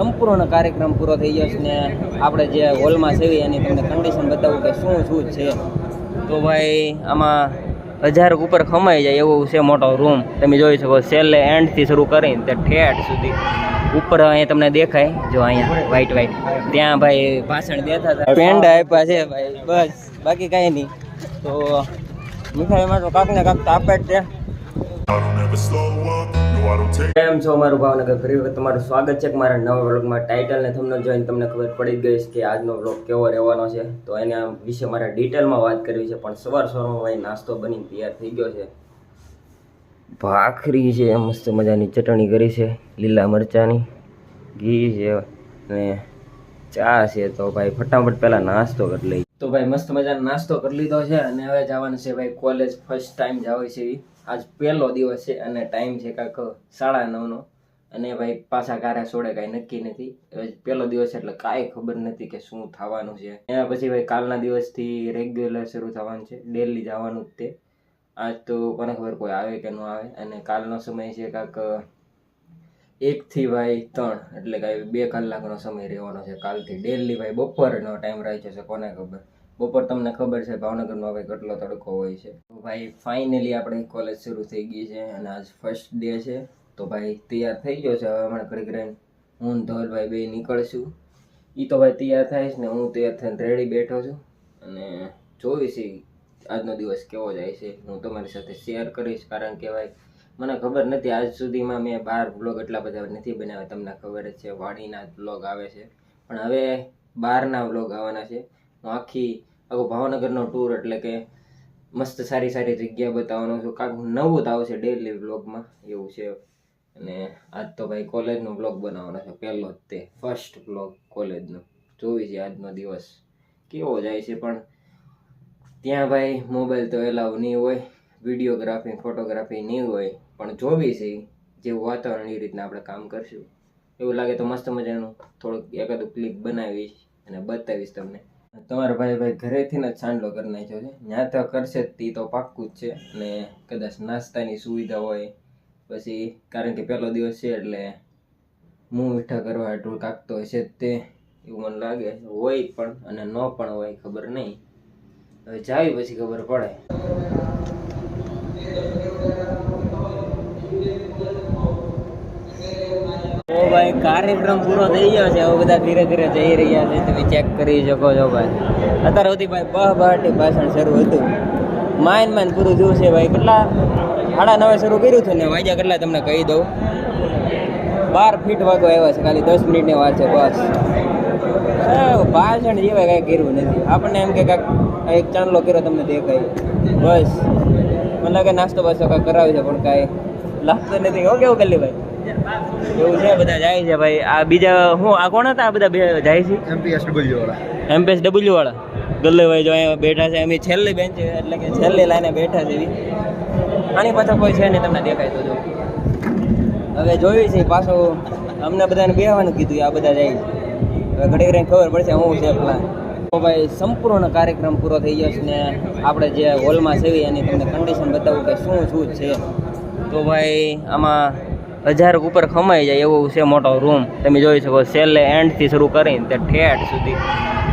સંપૂર્ણ કાર્યક્રમ પૂરો થઈ ગયો છે ને આપણે જે હોલમાં છે એની તમને કન્ડિશન બતાવું કે શું શું છે. તો ભાઈ આમાં 1000 ઉપર ખમાઈ જાય એવું છે મોટો રૂમ. તમે જોઈ શકો છેલ્લે એન્ડથી શરૂ કરીને તે ઠેઠ સુધી ઉપર અહીંયા તમને દેખાય જો અહીંયા વ્હાઈટ ત્યાં ભાઈ ભાષણ દેતા હતા, પેંડા આપ્યા છે ભાઈ, બસ બાકી કાંઈ નહીં. તો મીઠાઈમાં તો કાંક ને કાંક તો આપે જ છે. કેમ છો મારું ભાવનગર, ફરી વખત તમારું સ્વાગત છે મારા નવા વ્લોગમાં. ટાઇટલ ને થંબનેલ જોઈને તમને ખબર પડી ગઈ છે કે આજનો વ્લોગ કેવો રહેવાનો છે. તો એના વિશે મારે ડિટેલમાં વાત કરવી છે, પણ સવારમાં ભાઈ નાસ્તો બની તૈયાર થઈ ગયો છે. ભાખરી છે, મસ્ત મજાની ચટણી કરી છે, લીલા મરચાની, ઘી છે અને ચા છે. તો ભાઈ ફટાફટ પહેલાં નાસ્તો કરી લઈએ. તો ભાઈ મસ્ત મજાનો નાસ્તો કરી લીધો છે અને હવે જવાનું છે ભાઈ કોલેજ. ફર્સ્ટ ટાઈમ જાવ છે, આજ પહેલો દિવસ છે અને ટાઈમ છે કાંક 9:30 અને ભાઈ પાછા કારા છોડે કાંઈ નક્કી નથી. હવે પહેલો દિવસ એટલે કાંઈ ખબર નથી કે શું થવાનું છે. એના પછી ભાઈ કાલના દિવસથી રેગ્યુલર શરૂ થવાનું છે, ડેલી જવાનું જ તે. આજ તો કોને ખબર કોઈ આવે કે ન આવે. અને કાલનો સમય છે કાંક 1 થી ભાઈ 3 એટલે કાંઈ 2 કલાકનો સમય રહેવાનો છે કાલથી. ડેલી ભાઈ બપોરનો ટાઈમ રાખ્યો છે, કોને ખબર. બપોર તમને ખબર છે ભાવનગરમાં ભાઈ કેટલો તડકો હોય છે. તો ભાઈ ફાઇનલી આપણે કોલેજ શરૂ થઈ ગઈ છે અને આજ ફર્સ્ટ ડે છે. તો ભાઈ તૈયાર થઈ ગયો છે. હવે હમણાં ઘડીક રહીને હું ધવલભાઈ બે નીકળશું. એ તો ભાઈ તૈયાર થાય છે ને હું તૈયાર થઈને રેડી બેઠો છું અને જોઈશ આજનો દિવસ કેવો જાય છે. હું તમારી સાથે શેર કરીશ, કારણ કે ભાઈ મને ખબર નથી, આજ સુધીમાં મેં 12 વ્લોગ એટલા બધા નથી બનાવ્યા. તમને ખબર જ છે વાડીના વ્લોગ આવે છે, પણ હવે 12ના વ્લોગ આવવાના છે. હું આખું ભાવનગરનો ટૂર એટલે કે મસ્ત સારી સારી જગ્યા બતાવવાનો છું. કાંઈક નવું તો આવશે ડેલી વ્લોગમાં એવું છે. અને આજ તો ભાઈ કોલેજનો વ્લોગ બનાવવાનો છે, પહેલો જ તે ફર્સ્ટ વ્લોગ કોલેજનો. જોઈ છે આજનો દિવસ કેવો જાય છે. પણ ત્યાં ભાઈ મોબાઈલ તો એલાવ નહીં હોય, વિડીયોગ્રાફી ફોટોગ્રાફી નહીં હોય, પણ જોવી છે જેવું વાતાવરણ એ રીતના આપણે કામ કરશું. એવું લાગે તો મસ્ત મજાનું થોડુંક એકાદું ક્લિપ બનાવીશ અને બતાવીશ તમને. તમારા ભાઈ ઘરેથી જ સાંડલો કરી નાખ્યો છે, ત્યાં તો કરશે જ તે તો પાક્કું જ છે. અને કદાચ નાસ્તાની સુવિધા હોય પછી, કારણ કે પહેલો દિવસ છે એટલે મું મીઠા કરવા હાટું કાંક તો હશે જ તે, એવું મને લાગે. હોય પણ અને ન પણ હોય, ખબર નહીં. હવે જાવી પછી ખબર પડે. તો ભાઈ કાર્યક્રમ પૂરો થઈ ગયો છે. હવે બધા ધીરે ધીરે જઈ રહ્યા છે, તમે ચેક કરી શકો છો ભાઈ. અત્યાર સુધી ભાઈ બહાટી ભાષણ શરૂ હતું, માઇન પૂરું થયું છે ભાઈ. કેટલા 9:30 શરૂ કર્યું હતું ને વાગ્યા કેટલા તમને કહી દઉં, 12 ફીટ વાગવા આવ્યા છે. ખાલી 10 મિનિટની વાર છે બસ. ભાષણ જેવાય કાંઈ કર્યું નથી. આપણને એમ કે કાંઈક એક ચાંદલો કર્યો તમને દેખાય બસ. મને લાગે નાસ્તો બાસ્તો કાંઈક કરાવે છે પણ કાંઈ લાગતો નથી. કેવું ગલ્લી ભાઈ એવું છે, બધા જાય છે ભાઈ. આ બીજા હું આ કોણ હતા? આ બધા બે જાય છે MPSW વાળા ગલ્લેભાઈ જો અહીંયા બેઠા છે. અમે છેલ્લી બેન્ચ એટલે કે છેલ્લી લાઈને બેઠા છે. આની પાછળ કોઈ છે નહીં, તમને દેખાય તો જો. હવે જોયું છે પાછું અમને બધાને બેહવાનું કીધું, આ બધા જાય છે. હવે ઘડી ઘડી ખબર પડશે હું છે પ્લાન. તો ભાઈ સંપૂર્ણ કાર્યક્રમ પૂરો થઈ ગયો છે ને આપણે જે હોલમાં છે એની તમને કન્ડિશન બતાવું કે શું શું છે. તો ભાઈ આમાં 1000 ઉપર ખમાઈ જાય એવું છે મોટો રૂમ. તમે જોઈ શકો છેલ્લે એન્ડથી શરૂ કરીને તે ઠેઠ સુધી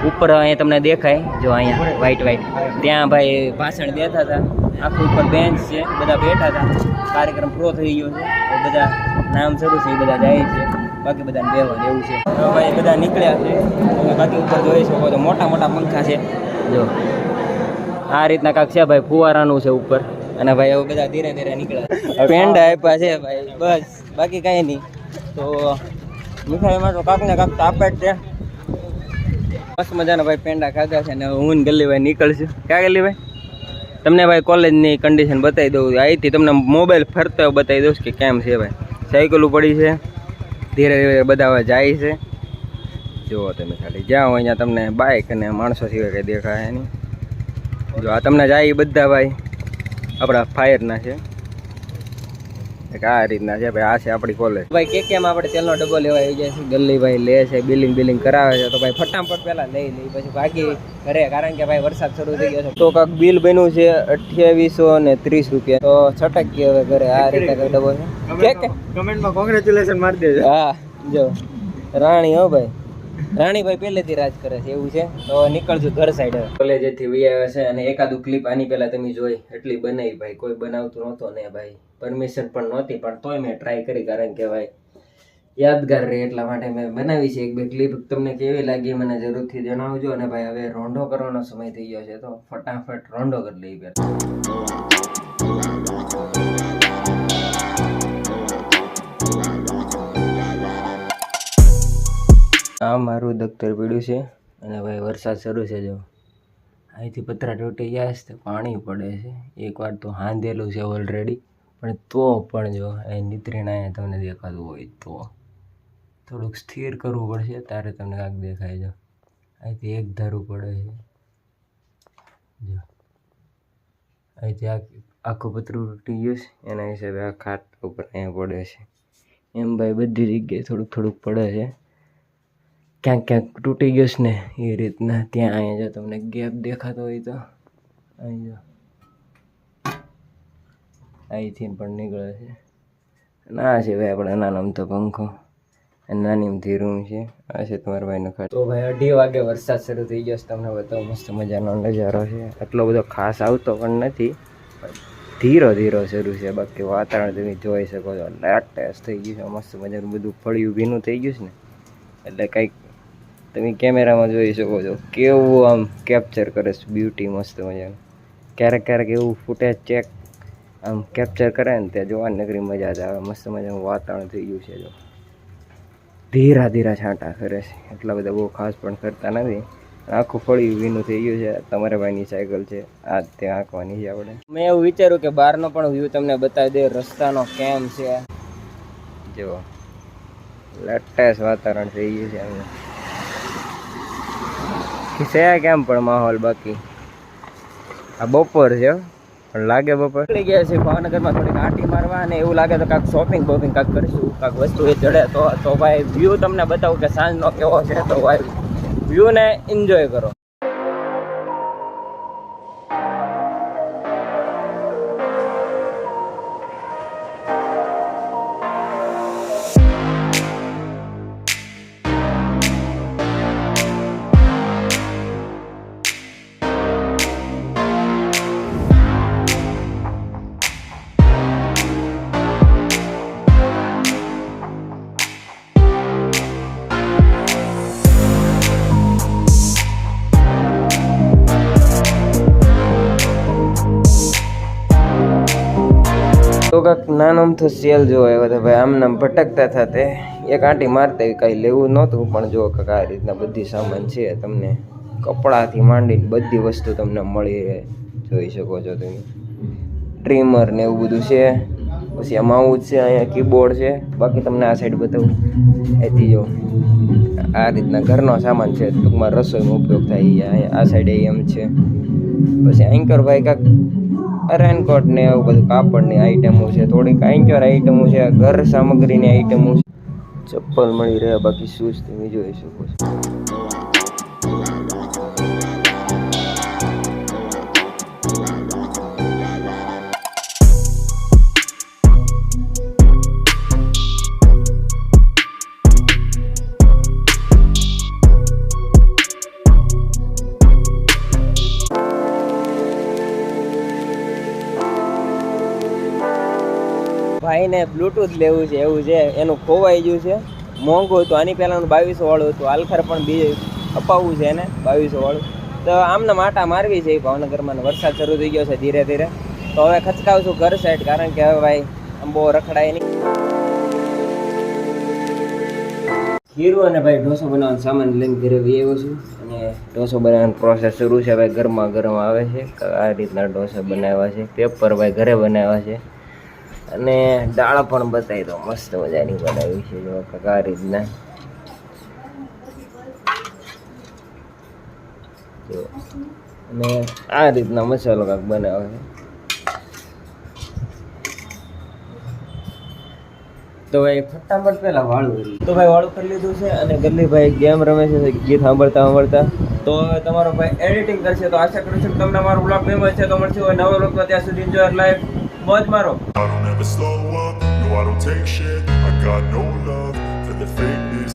ઉપર અહીંયા તમને દેખાય જો અહીંયા વ્હાઈટ ત્યાં ભાઈ ભાષણ દેતા હતા. આખું ઉપર બેન્ચ છે, બધા બેઠા હતા. કાર્યક્રમ પૂરો થઈ ગયો છે. બધા નામ શરૂ છે, એ બધા જાય છે, બાકી બધાને બેહવાનું એવું છે. તો ભાઈ બધા નીકળ્યા છે. બાકી ઉપર જોઈ શકો તો મોટા મોટા પંખા છે જો આ રીતના કાંક છે ભાઈ. ફુવારાનું છે ઉપર. અને ભાઈ હવે બધા ધીરે ધીરે નીકળ્યા. પેંડા આપ્યા છે ભાઈ, બસ બાકી કાંઈ નહીં. તો મીઠાઈમાં તો કાંક ને કાંક તો આપે જ છે. મસ્ત મજાના ભાઈ પેંડા ખાધા છે ને હું ગલ્લીભાઈ નીકળશું. ક્યાં ગલ્લીભાઈ? તમને ભાઈ કોલેજની કન્ડિશન બતાવી દઉં. અહીંથી તમને મોબાઈલ ફરતા બતાવી દઉં કે કેમ છે ભાઈ. સાયકલો પડી છે, ધીરે ધીરે બધા હવે જાય છે. જુઓ તમે ખાલી જ્યાં હોય અહીંયા તમને બાઇક અને માણસો સિવાય કંઈ દેખાય નહીં. જો આ તમને જાય એ બધા ભાઈ આપણા ફાયરના છે. આ રીતના છે ભાઈ. આ છે આપણી કોલેજ ભાઈ. કેમ આપણે તેલનો ડબ્બો લેવા આવી જાય છે. ગલ્લી ભાઈ લે છે, બિલિંગ કરાવે છે. તો ભાઈ ફટાફટ પહેલા લઈ પછી ભાગી ઘરે, કારણ કે ભાઈ વરસાદ શરૂ થઈ ગયો છે. તો કાંક બિલ બન્યું છે 2830 રૂપિયા. તો છટકી હવે ઘરે. આ રીતે ડબ્બો છે. કમેન્ટમાં કોંગ્રેચ્યુલેશન મારી દેજો. હા જો રાણી હો ભાઈ, રાણીભાઈ પહેલેથી રાજ કરે છે એવું છે. તો નીકળજો ઘર સાઈડ. કોલેજેથી વી આવ્યા છે અને એકાદું ક્લિપ આની પહેલા તમે જોઈ એટલી બનાવી ભાઈ. કોઈ બનાવતું નહોતો ને ભાઈ, પરમિશન પણ નહોતી, પણ તોય મેં ટ્રાય કરી કારણ કે ભાઈ યાદગાર રહે એટલા માટે મેં બનાવી છે એક બે ક્લિપ. તમને કેવી લાગી મને જરૂરથી જણાવજો. અને ભાઈ હવે રોંઢો કરવાનો સમય થઈ ગયો છે તો ફટાફટ રોંઢો કરી લઈ પહેલા. આ મારું દફતર પીડ્યું છે અને ભાઈ વરસાદ શરૂ છે. જો અહીંથી પતરા તૂટી ગયા છે, પાણી પડે છે. એકવાર તો હાંધેલું છે ઓલરેડી, પણ તો પણ જો અહીં નીતરીને અહીંયા તમને દેખાતું હોય તો થોડુંક સ્થિર કરવું પડશે ત્યારે તમને કાંક દેખાય. જો અહીંથી એક ધારું પડે છે. જો અહીંથી આખું પતરું તૂટી ગયું છે, એના હિસાબે આ ખાટ ઉપર અહીંયા પડે છે. એમ ભાઈ બધી જગ્યાએ થોડુંક થોડુંક પડે છે. ક્યાંક ક્યાંક તૂટી ગયું છે ને એ રીતના. ત્યાં અહીંયા જો તમને ગેપ દેખાતો હોય તો અહીં જો અહીંથી પણ નીકળે છે. ના છે ભાઈ આપણે નાનો અમથો પંખો, નાની અમથી રૂમ છે. આ છે તમારા ભાઈનો ખાટ. તો ભાઈ 2:30 વાગે વરસાદ શરૂ થઈ ગયો છે. તમને બતાવો મસ્ત મજાનો નજારો છે. આટલો બધો ખાસ આવતો પણ નથી, ધીરો ધીરો શરૂ છે. બાકી વાતાવરણ તમે જોઈ શકો છો, લેટેસ્ટ થઈ ગયું છે. મસ્ત મજાનું બધું ફળિયું ભીનું થઈ ગયું છે ને, એટલે કંઈક તમે કેમેરામાં જોઈ શકો છો કેવું આમ કેપ્ચર કરે છે બ્યુટી મસ્ત મજાનું. ક્યારેક ક્યારેક એવું ફૂટેજ ચેક આમ કેપ્ચર કરે ને ત્યાં જોવાની નકરી મજા જ આવે. મસ્ત મજાનું વાતાવરણ થઈ ગયું છે. જો ધીરા ધીરા છાંટા કરે છે, એટલા બધા બહુ ખાસ પણ કરતા નથી. આખું ફળિયું ભીનું થઈ ગયું છે. તમારા ભાઈની સાયકલ છે, આ ત્યાં આંકવાની છે આપણે. મેં એવું વિચાર્યું કે બહારનો પણ વ્યૂ તમને બતાવી દે રસ્તાનો કેમ છે. જો લેટેસ્ટ વાતાવરણ થઈ ગયું છે. અમને છે કેમ પણ માહોલ. બાકી આ બપોર છે પણ લાગે બપોર. નીકળી ગયા છે ભાવનગરમાં થોડીક આંટી મારવા, અને એવું લાગે તો કાંઈક શોપિંગ બોપિંગ કાંઈક કરીશું, કાંઈક વસ્તુ એ ચડે તો ભાઈ વ્યૂ તમને બતાવું કે સાંજનો કેવો છે. તો ભાઈ વ્યૂને એન્જોય કરો. તો કાંઈક નાનો અમથો સેલ જોવા આવ્યો હતો ભાઈ. આમ નામ ભટકતા થતે એક આંટી મારતા કાંઈ લેવું નહોતું, પણ જો કાંઈક આ રીતના બધી સામાન છે. તમને કપડાથી માંડીને બધી વસ્તુ તમને મળી રહે, જોઈ શકો છો તમે. ટ્રીમર ને એવું બધું છે. પછી આ માઉસ છે, અહીંયા કીબોર્ડ છે. બાકી તમને આ સાઈડ બતાવું, એથી જો આ રીતના ઘરનો સામાન છે, ટૂંકમાં રસોઈમાં ઉપયોગ થાય. અહીંયા આ સાઈડ એમ છે. પછી એન્કર ભાઈ કાંઈક રેનકોટ ને એવું બધું કાપડની આઈટમો છે, થોડીક એન્કર આઈટમો છે, ઘર સામગ્રીની આઈટમો છે. ચપ્પલ મળી રહ્યા, બાકી શૂઝ તમે જોઈ શકો છો. ભાઈને બ્લૂટૂથ લેવું છે એવું છે, એનું ખોવાઈ ગયું છે. મોંઘું હતું, આની પહેલાંનું 2200 વાળું હતું. આલખર પણ બીજું અપાવવું છે એને 2200 વાળું. તો આમને માટા મારવી છે ભાવનગરમાં. વરસાદ શરૂ થઈ ગયો છે ધીરે ધીરે. તો હવે ખચકાવશું ઘર સાઈડ, કારણ કે હવે ભાઈ આમ બહુ રખડાય નહીં. ખીરું અને ભાઈ ઢોસો બનાવવાનો સામાન લઈને ઘરે આવ્યો છું, અને ઢોસો બનાવવાની પ્રોસેસ શરૂ છે. ભાઈ ગરમા ગરમ આવે છે. આ રીતના ઢોસા બનાવ્યા છે, પેપર ભાઈ ઘરે બનાવ્યા છે. અને દાળ પણ બતાવી દો, મસ્ત મજાની બનાવી છે. જો આ રીતના જો, અને આ રીતના મસાલો કાંક બનાવે છે. તો ભાઈ ફટાફટ પહેલા વાળું કરી લીધું. તો ભાઈ વાળું કરી લીધું છે, અને ગલ્લીભાઈ ગેમ રમે છે ગીત સાંભળતા સાંભળતા. તો હવે તમારો ભાઈ એડિટિંગ કરશે. તો આશા કરું છું કે તમને મારો બ્લોગ ગમ્યો છે. તો મળશે હોય નવો બ્લોગમાં, ત્યાં સુધી એન્જોય લાઈફ, મોજ મારો. I don't ever slow up, no I don't take shit. I got no love for the fake